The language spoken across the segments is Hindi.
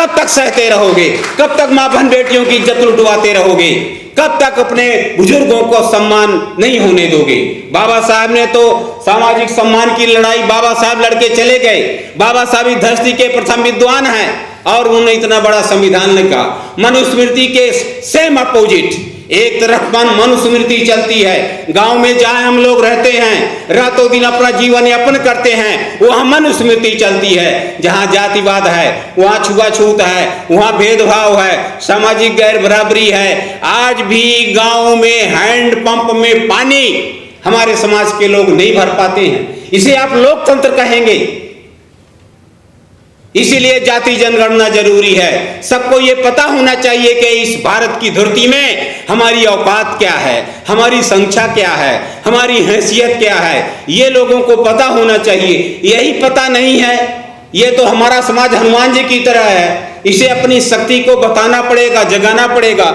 कब तक सहते रहोगे? कब तक माँ बहन बेटियों की इज्जत लुटवाते रहोगे? कब तक अपने बुजुर्गों को सम्मान नहीं होने दोगे? बाबा साहब ने तो सामाजिक सम्मान की लड़ाई बाबा साहब लड़के चले गए। बाबा साहब इस धरती के प्रथम विद्वान हैं और उन्होंने इतना बड़ा संविधान लिखा। मनुस्मृति के सेम अपोजिट, एक तरफ मनुस्मृति चलती है, गांव में जहां हम लोग रहते हैं, रातों दिन अपना जीवन यापन करते हैं, वहां मनुस्मृति चलती है। जहां जातिवाद है, वहां छुआछूत है, वहां भेदभाव है, सामाजिक गैर बराबरी है। आज भी गांव में हैंडपंप में पानी हमारे समाज के लोग नहीं भर पाते हैं। इसे आप लोकतंत्र कहेंगे? इसीलिए जाति जनगणना जरूरी है। सबको ये पता होना चाहिए कि इस भारत की धरती में हमारी औकात क्या है, हमारी संख्या क्या है, हमारी हैसियत क्या है, ये लोगों को पता होना चाहिए। यही पता नहीं है, ये तो हमारा समाज हनुमान जी की तरह है, इसे अपनी शक्ति को बताना पड़ेगा, जगाना पड़ेगा।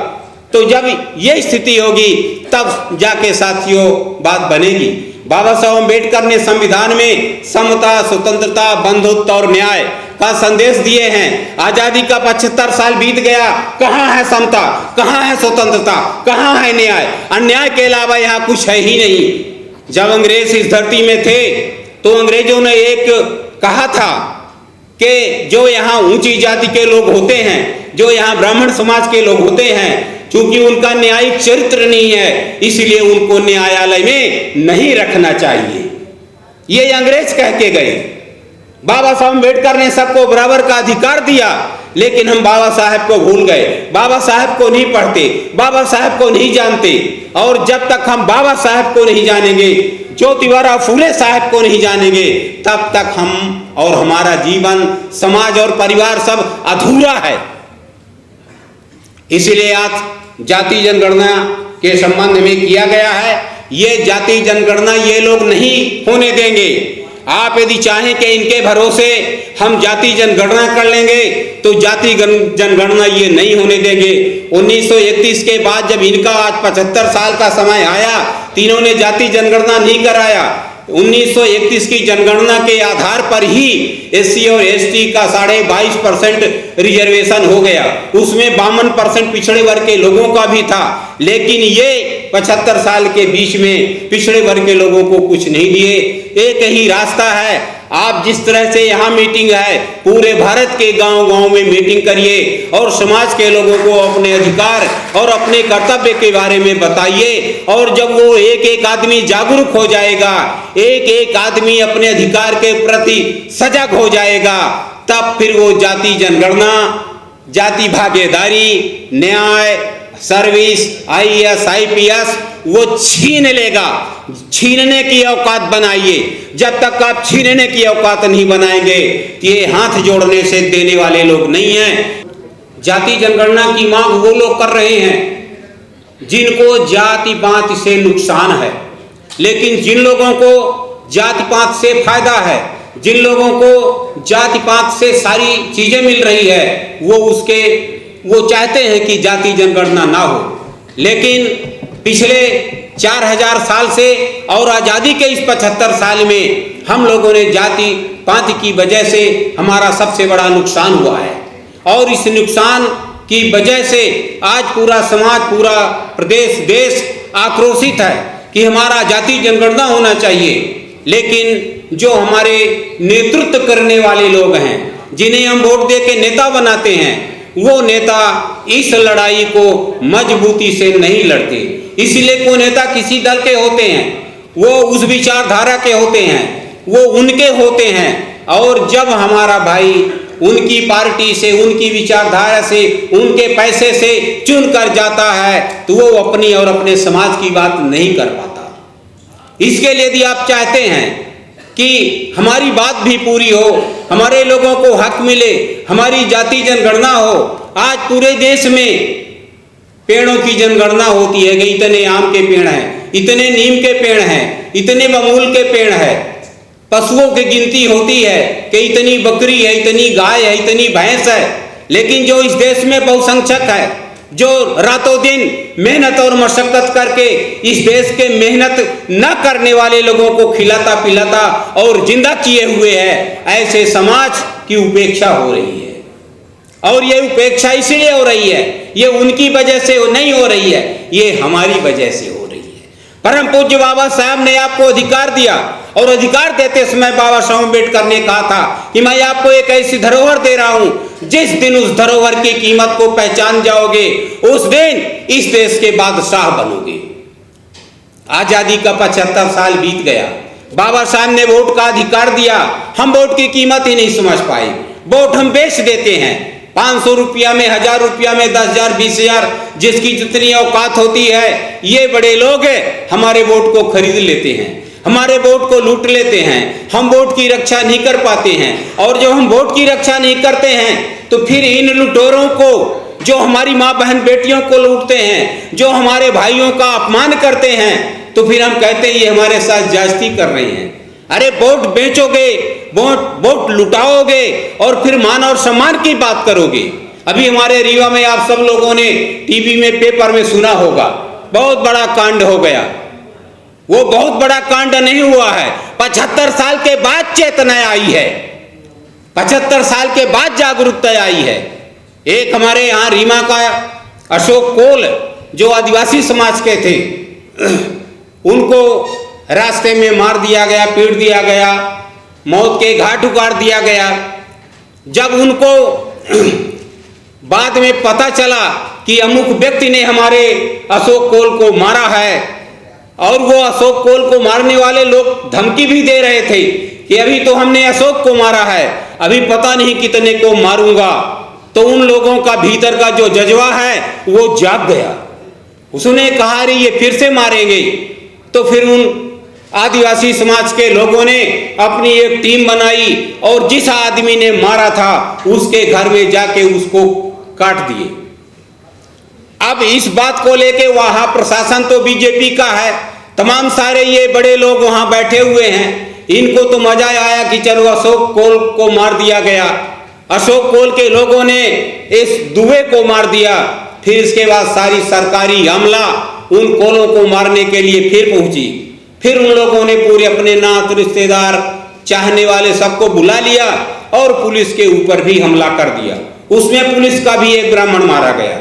तो जब ये स्थिति होगी तब जाके साथियों बात बनेगी। बाबा साहब अम्बेडकर ने संविधान में समता, स्वतंत्रता, बंधुत्व और न्याय का संदेश दिए हैं। आजादी का 75 साल बीत गया, कहाँ है समता, कहाँ है स्वतंत्रता, कहाँ है न्याय? अन्याय के अलावा यहाँ कुछ है ही नहीं। जब अंग्रेज इस धरती में थे तो अंग्रेजों ने एक कहा था कि जो यहाँ ऊंची जाति के लोग होते हैं, जो यहाँ ब्राह्मण समाज के लोग होते हैं, क्योंकि उनका न्यायिक चरित्र नहीं है, इसलिए उनको न्यायालय में नहीं रखना चाहिए। ये अंग्रेज कह के गए। बाबा साहब अम्बेडकर ने सबको बराबर का अधिकार दिया, लेकिन हम बाबा साहब को भूल गए, बाबा साहब को नहीं पढ़ते, बाबा साहब को नहीं जानते। और जब तक हम बाबा साहब को नहीं जानेंगे, ज्योतिबा फूले साहब को नहीं जानेंगे, तब तक हम और हमारा जीवन, समाज और परिवार सब अधूरा है। इसलिए आज जाति जनगणना के संबंध में किया गया है। ये जाति जनगणना ये लोग नहीं होने देंगे। आप यदि चाहें कि इनके भरोसे हम जाति जनगणना कर लेंगे तो जाति जनगणना ये नहीं होने देंगे। 1931 के बाद जब इनका आज 75 साल का समय आया, तीनों ने जाति जनगणना नहीं कराया। 1931 की जनगणना के आधार पर ही SC और ST का 22.5% रिजर्वेशन हो गया। उसमें 52% पिछड़े वर्ग के लोगों का भी था, लेकिन ये 75 साल के बीच में पिछड़े वर्ग के लोगों को कुछ नहीं दिए। एक ही रास्ता है, आप जिस तरह से यहाँ मीटिंग है, पूरे भारत के गांव-गांव में मीटिंग करिए और समाज के लोगों को अपने अधिकार और अपने कर्तव्य के बारे में बताइए। और जब वो एक एक आदमी जागरूक हो जाएगा, एक एक आदमी अपने अधिकार के प्रति सजग हो जाएगा, तब फिर वो जाति जनगणना, जाति भागीदारी, न्याय, सर्विस, IAS, IPS वो छीन लेगा। छीनने की औकात बनाइए। जब तक आप छीनने की औकात नहीं बनाएंगे, ये हाथ जोड़ने से देने वाले लोग नहीं हैं। जाति जनगणना की मांग वो लोग कर रहे हैं जिनको जाति पात से नुकसान है, लेकिन जिन लोगों को जाति पात से फायदा है, जिन लोगों को जाति पात से सारी चीजें मिल रही है, वो चाहते हैं कि जाति जनगणना ना हो। लेकिन पिछले 4000 साल से और आजादी के इस 75 साल में हम लोगों ने जाति पात की वजह से हमारा सबसे बड़ा नुकसान हुआ है। और इस नुकसान की वजह से आज पूरा समाज, पूरा प्रदेश, देश आक्रोशित है कि हमारा जाति जनगणना होना चाहिए। लेकिन जो हमारे नेतृत्व करने वाले लोग हैं, जिन्हें हम वोट दे के नेता बनाते हैं, वो नेता इस लड़ाई को मजबूती से नहीं लड़ते। इसलिए कोई नेता किसी दल के होते हैं, वो उस विचारधारा के होते हैं, वो उनके होते हैं। और जब हमारा भाई उनकी पार्टी से, उनकी विचारधारा से, उनके पैसे से चुन कर जाता है, तो वो अपनी और अपने समाज की बात नहीं कर पाता। इसके लिए यदि आप चाहते हैं कि हमारी बात भी पूरी हो, हमारे लोगों को हक मिले, हमारी जाति जनगणना हो। आज पूरे देश में पेड़ों की जनगणना होती है कि इतने आम के पेड़ हैं, इतने नीम के पेड़ हैं, इतने बबूल के पेड़ हैं। पशुओं की गिनती होती है कि इतनी बकरी है, इतनी गाय है, इतनी भैंस है। लेकिन जो इस देश में बहुसंख्यक है, जो रातों दिन मेहनत और मशक्कत करके इस देश के मेहनत न करने वाले लोगों को खिलाता पिलाता और जिंदा किए हुए है, ऐसे समाज की उपेक्षा हो रही है। और ये उपेक्षा इसलिए हो रही है, ये उनकी वजह से नहीं हो रही है, ये हमारी वजह से हो रही है। परम पूज्य बाबा साहब ने आपको अधिकार दिया और अधिकार देते समय बाबा साहब अम्बेडकर ने कहा था कि मैं आपको एक ऐसी धरोहर दे रहा हूं, जिस दिन उस धरोहर की कीमत को पहचान जाओगे उस दिन इस देश के बादशाह बनोगे। आजादी का 75 साल बीत गया, बाबा साहब ने वोट का अधिकार दिया, हम वोट की कीमत ही नहीं समझ पाए। वोट हम बेच देते हैं 500 रुपया में, 1000 रुपया में, 10,000, 20,000, जिसकी जितनी औकात होती है, ये बड़े लोग हमारे वोट को खरीद लेते हैं, हमारे वोट को लूट लेते हैं, हम वोट की रक्षा नहीं कर पाते हैं। और जब हम वोट की रक्षा नहीं करते हैं तो फिर इन लुटेरों को, जो हमारी माँ बहन बेटियों को लूटते हैं, जो हमारे भाइयों का अपमान करते हैं, तो फिर हम कहते हैं ये हमारे साथ ज्यादती कर रहे हैं। अरे वोट बेचोगे, वोट लुटाओगे और फिर मान और सम्मान की बात करोगे। अभी हमारे रीवा में आप सब लोगों ने टीवी में, पेपर में सुना होगा, बहुत बड़ा कांड हो गया। वो बहुत बड़ा कांड नहीं हुआ है, 75 साल के बाद चेतना आई है, 75 साल के बाद जागरूकता आई है। एक हमारे यहाँ रीमा का अशोक कोल, जो आदिवासी समाज के थे, उनको रास्ते में मार दिया गया, पीट दिया गया, मौत के घाट उतार दिया गया। जब उनको बाद में पता चला कि अमुक व्यक्ति ने हमारे अशोक कोल को मारा है, और वो अशोक कोल को मारने वाले लोग धमकी भी दे रहे थे कि अभी तो हमने अशोक को मारा है, अभी पता नहीं कितने को मारूंगा, तो उन लोगों का भीतर का जो जज्बा है वो जाग गया। उसने कहा अरे ये फिर से मारेंगे। तो फिर उन आदिवासी समाज के लोगों ने अपनी एक टीम बनाई और जिस आदमी ने मारा था उसके घर में जाके उसको काट दिए। अब इस बात को लेके वहां प्रशासन तो बीजेपी का है, तमाम सारे ये बड़े लोग वहां बैठे हुए हैं, इनको तो मजा आया कि चलो अशोक कोल को मार दिया गया। अशोक कोल के लोगों ने इस दुबे को मार दिया। फिर इसके बाद सारी सरकारी अमला उन कोलों को मारने के लिए फिर पहुंची। फिर उन लोगों ने पूरे अपने नात, रिश्तेदार, चाहने वाले सबको बुला लिया और पुलिस के ऊपर भी हमला कर दिया। उसमें पुलिस का भी एक ब्राह्मण मारा गया।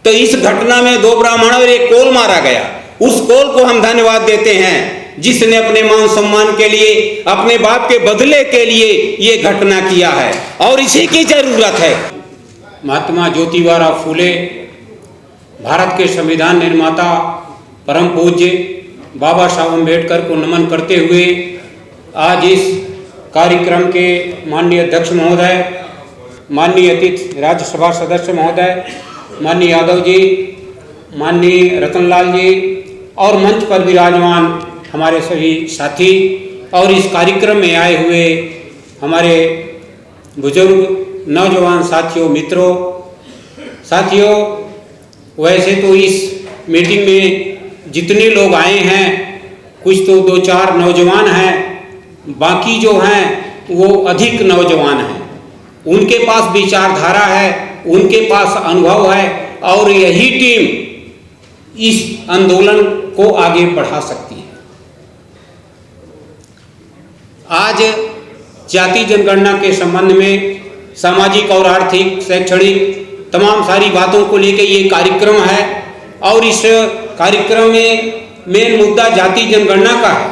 तो इस घटना में 2 ब्राह्मण और एक कोल मारा गया। उस कोल को हम धन्यवाद देते हैं जिसने अपने मान सम्मान के लिए, अपने बाप के बदले के लिए ये घटना किया है, और इसी की जरूरत है। महात्मा ज्योतिबा फूले, भारत के संविधान निर्माता परम पूज्य बाबा साहब अम्बेडकर को नमन करते हुए आज इस कार्यक्रम के माननीय अध्यक्ष महोदय, माननीय अतिथि राज्यसभा सदस्य महोदय, माननीय यादव जी, माननीय रतनलाल जी और मंच पर विराजमान हमारे सभी साथी और इस कार्यक्रम में आए हुए हमारे बुजुर्ग नौजवान साथियों, मित्रों, साथियों, वैसे तो इस मीटिंग में जितने लोग आए हैं कुछ तो 2-4 नौजवान हैं, बाकी जो हैं वो अधिक नौजवान हैं। उनके पास विचारधारा है, उनके पास अनुभव है और यही टीम इस आंदोलन को आगे बढ़ा सकती है। आज जाति जनगणना के संबंध में सामाजिक और आर्थिक, शैक्षणिक तमाम सारी बातों को लेकर ये कार्यक्रम है और इस कार्यक्रम में मेन मुद्दा जाति जनगणना का है।